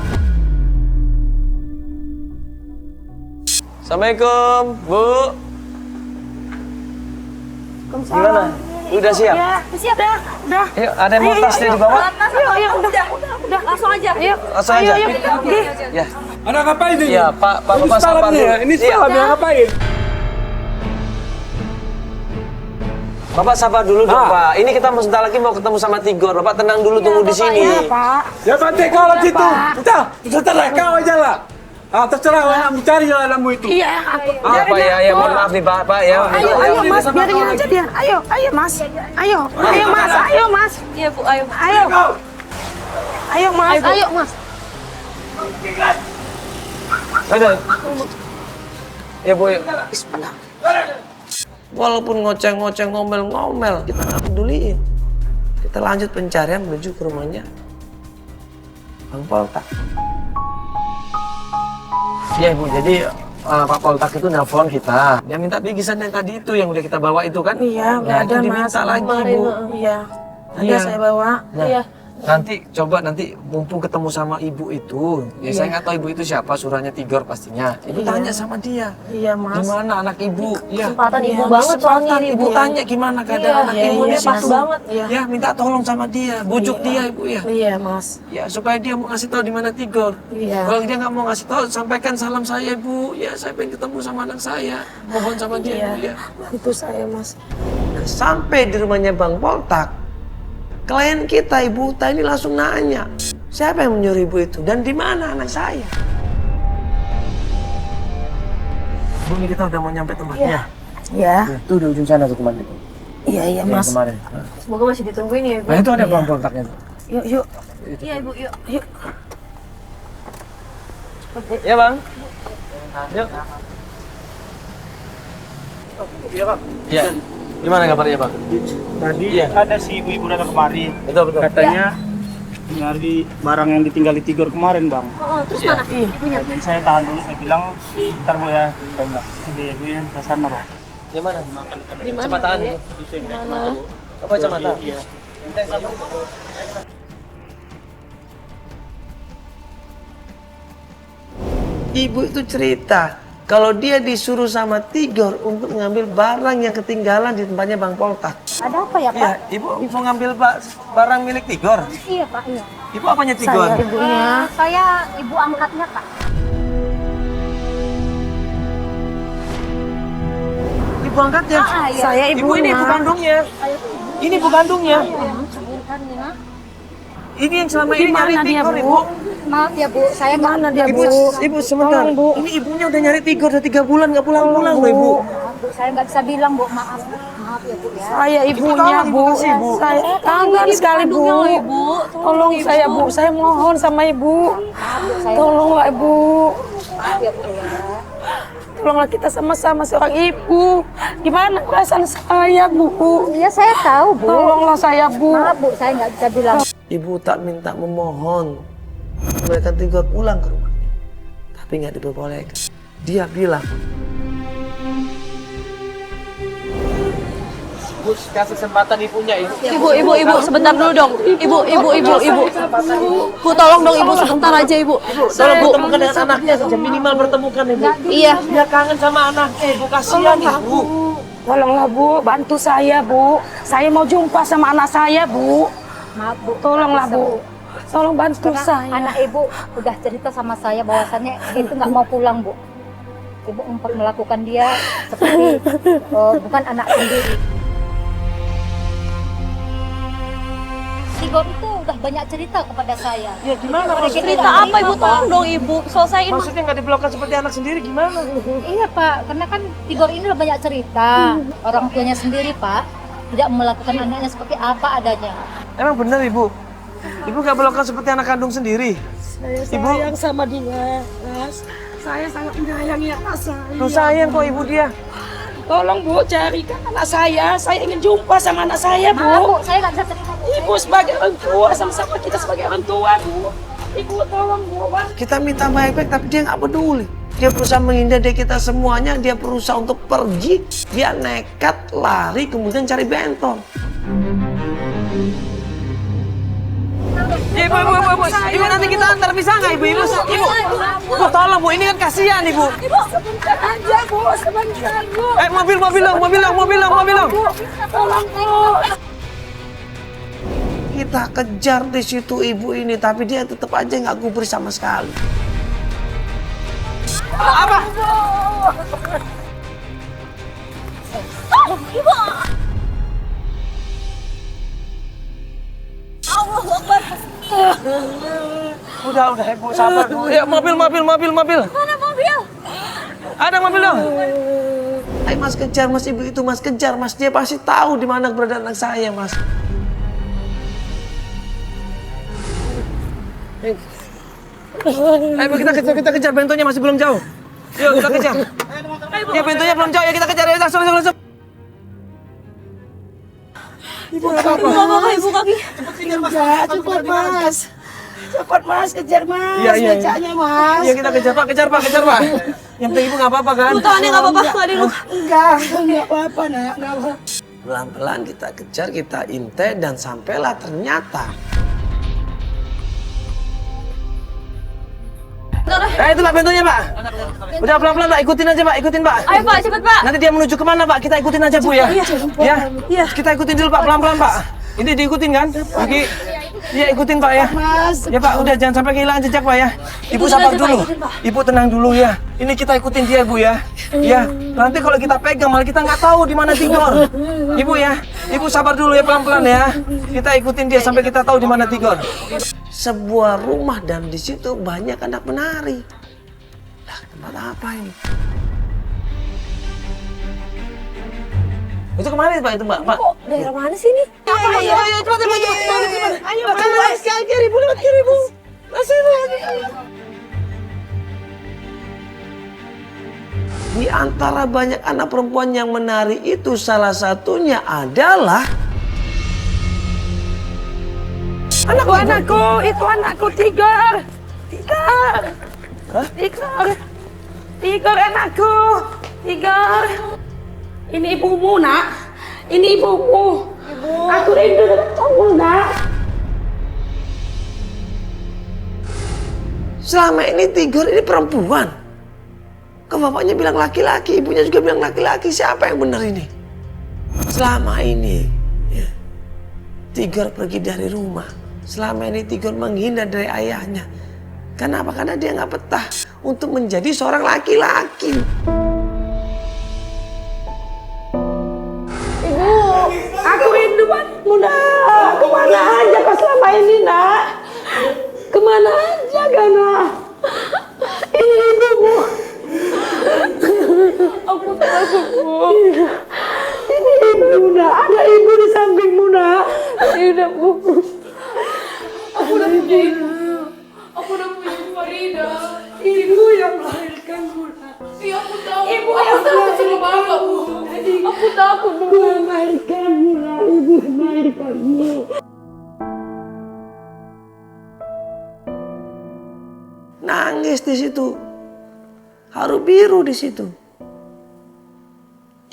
Assalamualaikum, Bu. Gimana? Udah siap? Ya, siap dah. Udah. Yuk, ada yang mau tasnya dibawa? Ayo, udah, langsung aja. Ayo. Langsung aja. Ya. Anak ngapain ini? Iya, Pak Ini Bapak sabar salamnya. dulu. Ini salamnya ngapain? Bapak sabar dulu dong, Pak. Ini kita sebentar lagi mau ketemu sama Tigor. Bapak tenang dulu, tunggu di sini. Ya bantai kau lah situ. Udah, terserah kau aja lah. Terserah anakmu, cari lah anakmu itu. Iya, aku. Pak ya, mohon maaf nih Pak ya. Ayo Mas, biarin aja dia. Ayo Mas. Ayo Mas. Iya, Bu, ayo. Ayo Mas. Ayo, Mas. Ada. Ya, Bu. Walaupun ngoceh-ngoceh, ngomel-ngomel, kita nggak peduliin. Kita lanjut pencarian menuju ke rumahnya Bang Poltak. Iya, Bu. Jadi Pak Poltak itu nelpon kita. Dia minta bingkisan yang tadi itu yang udah kita bawa itu kan? Iya, udah Nah, itu ada diminta Mas. lagi, Kemarin, Bu. Iya. Ada Iya. saya bawa. Nah, Iya. nanti mumpung ketemu sama ibu itu, ya saya nggak tahu ibu itu siapa, suruhnya Tigor pastinya. Ibu Iya. tanya sama dia, Iya Mas. gimana anak ibu? Ya, Kesempatan ibu Iya, banget soalnya ini, ibu Bu. tanya gimana keadaan Iya, anak iya, ibu ibunya di pas situ. banget. Iya. Ya, minta tolong sama dia, bujuk dia ibu ya. Iya Mas. Ya, supaya dia mau ngasih tahu di mana Tigor. Iya. Kalau dia nggak mau ngasih tahu, sampaikan salam saya ibu. Ya, saya pengen ketemu sama anak saya. Mohon sama dia Iya. ibu ya. Itu saya Mas. Nah, sampai di rumahnya Bang Poltak, klien kita Ibu Uta ini langsung nanya, siapa yang menyuruh ibu itu dan di mana anak saya? Bu, ini kita udah mau nyampe tempatnya. Iya. Tuh di ujung sana tuh kemarin itu. Iya Mas. Kemarin. Semoga masih ditungguin ya, Ibu. Nah, itu ada Bang Poltaknya tuh. Yuk. Iya, Ibu, yuk. Ya, Bang. Yuk. Iya Pak. Iya. Gimana kabarnya, Bang? Tadi Iya. ada si ibu-ibu datang kemari. Betul. Katanya nyari barang yang ditinggali Tigor kemarin Bang. Oh, terus mana? Ibunya. Dan saya tahan dulu, saya bilang ntar Bu ya. Saya bilang, "Sini ibu ya, ke sana Bang." Di mana? Di mana? Cepatan. Mana? Apa kecamatan? Iya. Ibu itu cerita kalau dia disuruh sama Tigor untuk mengambil barang yang ketinggalan di tempatnya Bang Poltak. Ada apa ya, Pak? Iya, Ibu mau ngambil barang milik Tigor. Iya, Pak. Iya. Ibu apanya Tigor? Saya ibunya. Saya ibu angkatnya, Pak. Ibu angkatnya. Iya. Saya Ibu ibunya. ini ibu kandungnya. Ini ibu kandungnya. Ini yang selama ini nyari Gimana dia, Tigor, Bu? Ibu. Maaf ya, Bu. Saya Mana dia Ibu, Bu? Ibu sebentar. Tolong, Bu. Ini ibunya udah nyari Tigor udah 3 bulan nggak pulang-pulang loh, Ibu. Bu, saya nggak bisa bilang, Bu. Maaf. Maaf ya Bu ya. Saya ibunya Bu. Saya kangen sekali Bu. Tolong saya Bu. Saya mohon sama Ibu. Tolonglah Ibu. Maaf ya Bu ya. Tolonglah kita sama-sama seorang ibu. Gimana perasaan saya Bu? Ya saya tahu Bu. Tolonglah saya Bu. Maaf Bu, saya nggak bisa bilang. Ibu tak minta memohon mereka Tigor pulang ke rumahnya, tapi nggak diperbolehkan. Dia bilang, Kasih kesempatan ibunya ibu. Ibu, sebentar dulu dong. Ibu. Bu, tolong dong Ibu sebentar aja Ibu. tolong pertemukan dengan anaknya saja, minimal pertemukan Ibu. Iya. Dia kangen sama anaknya Ibu, kasihan Ibu. Tolonglah Bu, bantu saya Bu. Saya mau jumpa sama anak saya Bu. Maaf Bu. Tolonglah Bu. Tolong bantu Karena saya. anak Ibu udah cerita sama saya bahwasannya itu nggak mau pulang Bu. Ibu sempat melakukan dia seperti bukan anak sendiri. Tigor itu udah banyak cerita kepada saya. Ya gimana maksudnya? Cerita apa Ibu? Tolong dong Ibu. Selesaiin. Maksudnya nggak diperlakukan seperti anak sendiri gimana? Iya Pak, karena kan Tigor ini udah banyak cerita. Orang tuanya sendiri Pak tidak melakukan anaknya seperti apa adanya. Emang benar Ibu? Ibu nggak melakukan seperti anak kandung sendiri? Saya sayang sama dia, Mas. Saya sangat menyayangi anak saya. Tuh sayang kok Ibu dia. Tolong Bu, carikan anak saya. Saya ingin jumpa sama anak saya Maaf Bu, Bu. saya nggak bisa terima. Ibu sebagai orang tua, sama-sama kita sebagai orang tua Bu. Ibu tolong Bu. Kita minta baik-baik tapi dia nggak peduli. Dia berusaha menghindar dari kita semuanya. Dia berusaha untuk pergi. Dia nekat lari kemudian cari bentor. Ibu, nanti kita antar bisa nggak Ibu? Bu, tolong Bu, ini kan kasihan Ibu. Sebentar aja Bu, sebentar Bu. Mobil dong. Tolong Bu. Kita kejar di situ ibu ini, tapi dia tetap aja nggak gubris sama sekali. Apa? Udah Ibu sabar dulu. Ya mobil. Mana mobil? Ada mobil dong. Ayo Mas kejar Mas, ibu itu Mas kejar Mas. Dia pasti tahu di mana keberadaan anak saya Mas. Ayo kita kejar, bentonya masih belum jauh. Yuk kita kejar. Ya bentonya belum jauh ya kita kejar ya langsung. Ibu apa? Ibu kaki. Cepat Mas, kejar Mas. Iya. Becaknya Mas. Iya kita kejar Pak. Yang penting ibu nggak apa-apa kan? Tangannya nggak apa-apa, nggak ada luka. Enggak apa-apa nak, enggak apa. Pelan-pelan kita kejar, kita intai dan sampailah ternyata. Itu Pak bentuknya Pak. Udah pelan-pelan Pak, ikutin aja Pak, Ayo Pak, cepet Pak. Nanti dia menuju kemana Pak, kita ikutin aja Bu ya. Ya, kita ikutin dulu Pak, pelan-pelan Pak. Ini diikutin kan? Oke. Iya ikutin Pak ya. Ya Pak, udah jangan sampai kehilangan jejak Pak ya. Ibu sabar dulu. Ibu tenang dulu ya. Ini kita ikutin dia Bu ya. Ya, nanti kalau kita pegang malah kita nggak tahu di mana Tigor. Ibu ya. Ibu sabar dulu ya pelan-pelan ya. Kita ikutin dia sampai kita tahu di mana Tigor. Sebuah rumah dan di situ banyak anak menari. Lah, tempat apa ini? Itu kemana Pak itu Mbak? Pak. Daerah mana sih ini? Ayo, cepat. Ayo, lewat kiri, Bu. Di antara banyak anak perempuan yang menari itu salah satunya adalah Itu anakku Tigor. Hah? Tigor anakku. Tigor. Ini ibumu nak. Ini ibumu. Aku rindu dengan kamu nak. selama ini Tigor ini perempuan. Kok bapaknya bilang laki-laki, ibunya juga bilang laki-laki. Siapa yang benar ini? Selama ini ya, Tigor pergi dari rumah. Selama ini Tigor menghindar dari ayahnya. Kenapa? Karena dia nggak betah untuk menjadi seorang laki-laki. Ibu, aku rindu padamu nak. Kemana aja kau selama ini nak? Kemana aja Gana? Ini ibumu. Aku tahu Bu. Ini ibumu punya ibu. Aku udah punya ibu Farida. Ibu yang melahirkan Bunda. Iya, aku tahu. Ibu yang takut sama bapak, Bu. Aku takut, Bu. Ibu melahirkan Bunda. Ibu melahirkan Bu. Nangis di situ. Haru biru di situ.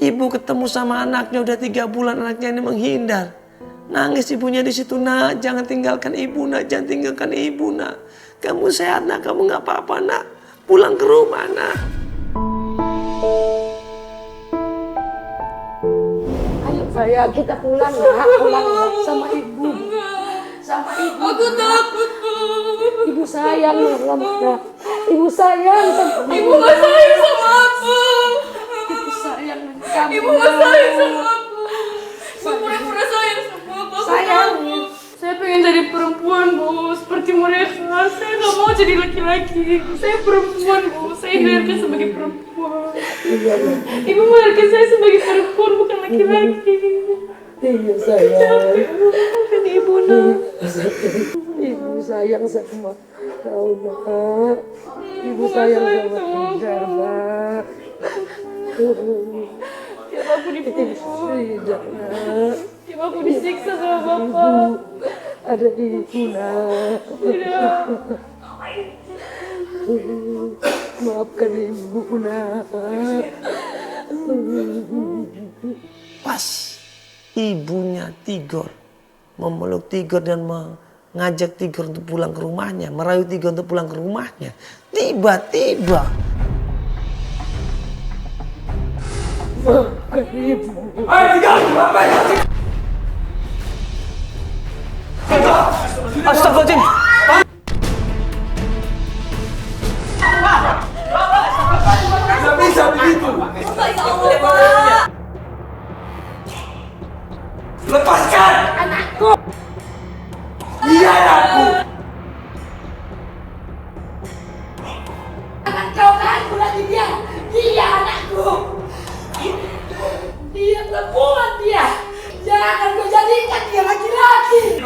Ibu ketemu sama anaknya udah 3 bulan, anaknya ini menghindar. Nangis ibunya di situ, nak, jangan tinggalkan ibu, nak, jangan tinggalkan ibu, nak. Kamu sehat, nak, kamu nggak apa-apa, nak. Pulang ke rumah, nak. Ayo saya kita pulang ya, pulang sama ibu. Sama ibu. Aku takut, Bu. Ibu sayang sama Mama. Ibu sayang sama Ibu nggak sayang sama aku. Ibu sayang sama kamu. Ibu nggak sayang sama aku. Ibu pura-pura sayang sama aku. Sayang. Saya pengen jadi perempuan, Bu, seperti mereka. Saya nggak mau jadi laki-laki. Saya perempuan, Bu. Saya dilahirkan sebagai perempuan. Ibu melahirkan saya sebagai perempuan, bukan laki-laki. Iya sayang. Kan ibu nak. Ibu sayang sama kau nak. Ibu sayang sama Tidar nak. Tiap aku dipukul. Tidak nak. Tiap aku disiksa sama bapak. Ada ibu nak. Tidak. Maafkan ibu nak. Pas ibunya Tigor memeluk Tigor dan mengajak Tigor untuk pulang ke rumahnya, merayu Tigor untuk pulang ke rumahnya. Tiba-tiba Astagfirullahaladzim. Tidak bisa begitu. Lepaskan anakku. Dia anakku. Anak kau kan lagi dia. Dia anakku. Dia perempuan dia. Jangan kau jadikan dia laki-laki.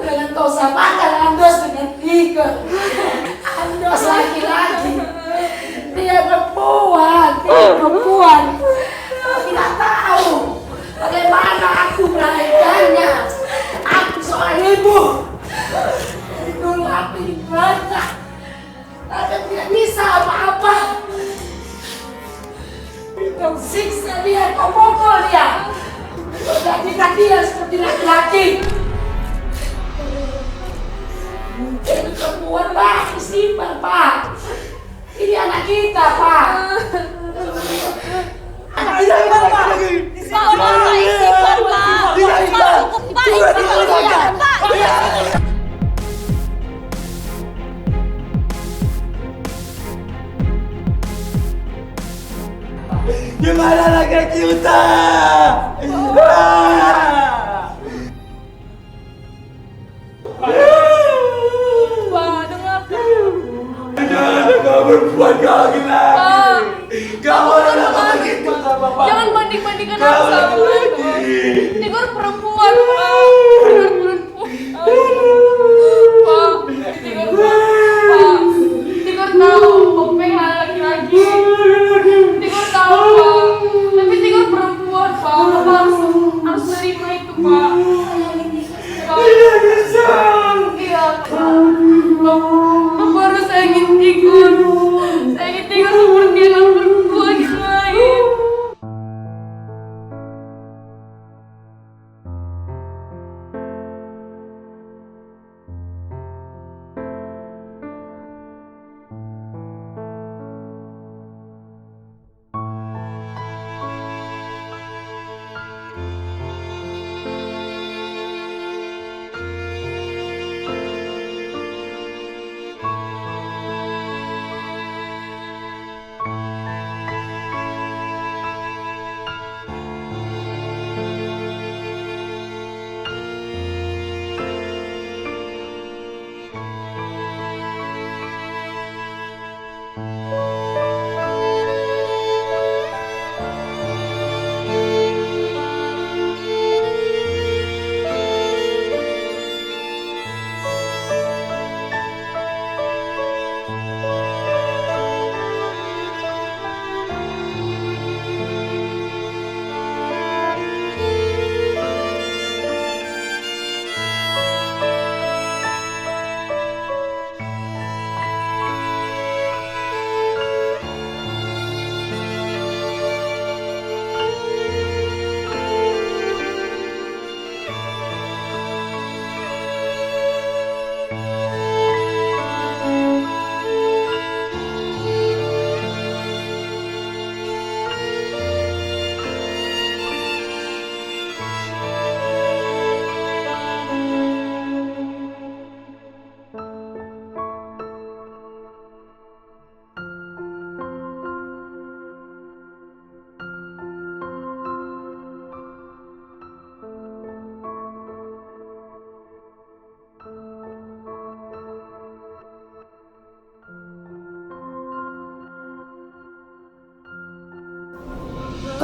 Jangan kau samakan Andos dengan Tigor. Andos laki-laki. Dia perempuan. Dia perempuan. Kau tidak tahu bagaimana aku melahirkannya. Aku seorang ibu. Dulu aku banyak. Tapi tidak bisa apa-apa. Kau siksa dia, kau pukul dia. Kau jadikan dia seperti laki-laki. Mungkin perempuan Pak, disimpan Pak. Ini anak kita Pak. Anak kita Pak. Istighfar, Pak. Istighfar, Pak. Gimana laki-laki Uta? Pak, dengarkan. Jangan kau berbuat kau lagi. Kau adalah begitu sama Bapak. Jangan banding-bandingkan Kau aku sama lagi. Tigor perempuan, Pak. Tigor perempuan. Pak, Tigor Pak. Tigor tahu Openg laki-laki. Tigor tahu, Pak. Tapi Tigor perempuan, Pak. Bapak harus menerima itu, Pak. Pak. Tidak bisa. Iya, Pak. Bapak harus sayangin Tigor. Sayangin Tigor seperti anak perempuan yang lain.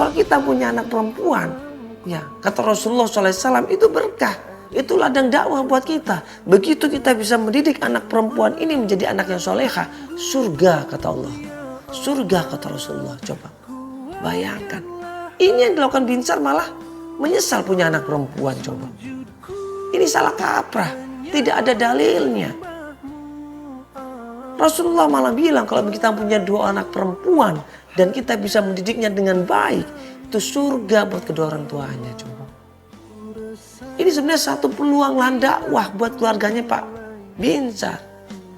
Kalau kita punya anak perempuan, ya kata Rasulullah SAW itu berkah. Itu ladang dakwah buat kita. Begitu kita bisa mendidik anak perempuan ini menjadi anak yang soleha, surga kata Allah. Surga kata Rasulullah. Coba bayangkan. Ini yang dilakukan Binsar malah menyesal punya anak perempuan. Coba. Ini salah kaprah. Tidak ada dalilnya. Rasulullah malah bilang kalau kita punya 2 anak perempuan dan kita bisa mendidiknya dengan baik, itu surga buat kedua orang tuanya. Coba. Ini sebenarnya satu peluang dakwah buat keluarganya Pak Binsar.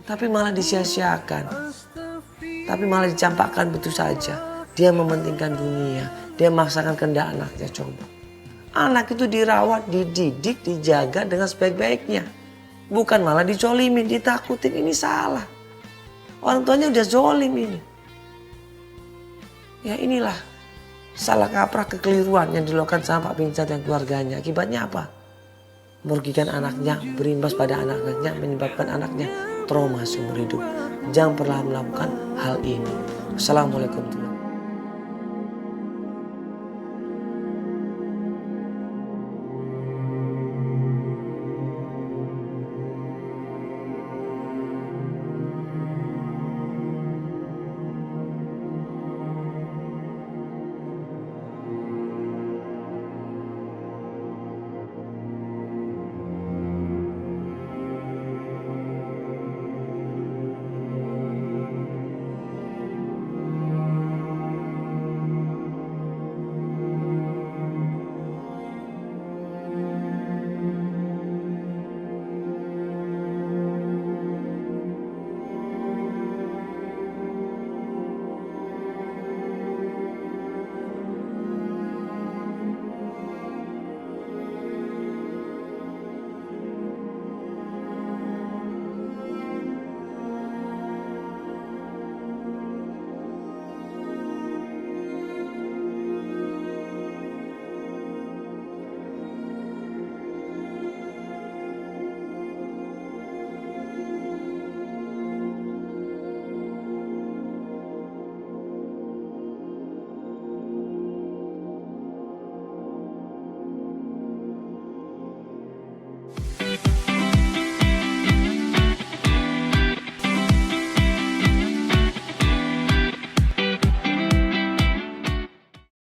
Tapi malah disia-siakan. Tapi malah dicampakkan begitu saja. Dia mementingkan dunia. Dia memaksakan kehendak anaknya. Coba. Anak itu dirawat, dididik, dijaga dengan sebaik-baiknya. Bukan malah dicolimin, ditakutin. Ini salah. Orang tuanya udah zolim ini. Ya inilah salah kaprah kekeliruan yang dilakukan sama Pak Binsar dan keluarganya. Akibatnya apa? Merugikan anaknya, berimbas pada anaknya, menyebabkan anaknya trauma seumur hidup. Jangan pernah melakukan hal ini. Assalamualaikum warahmatullahi wabarakatuh.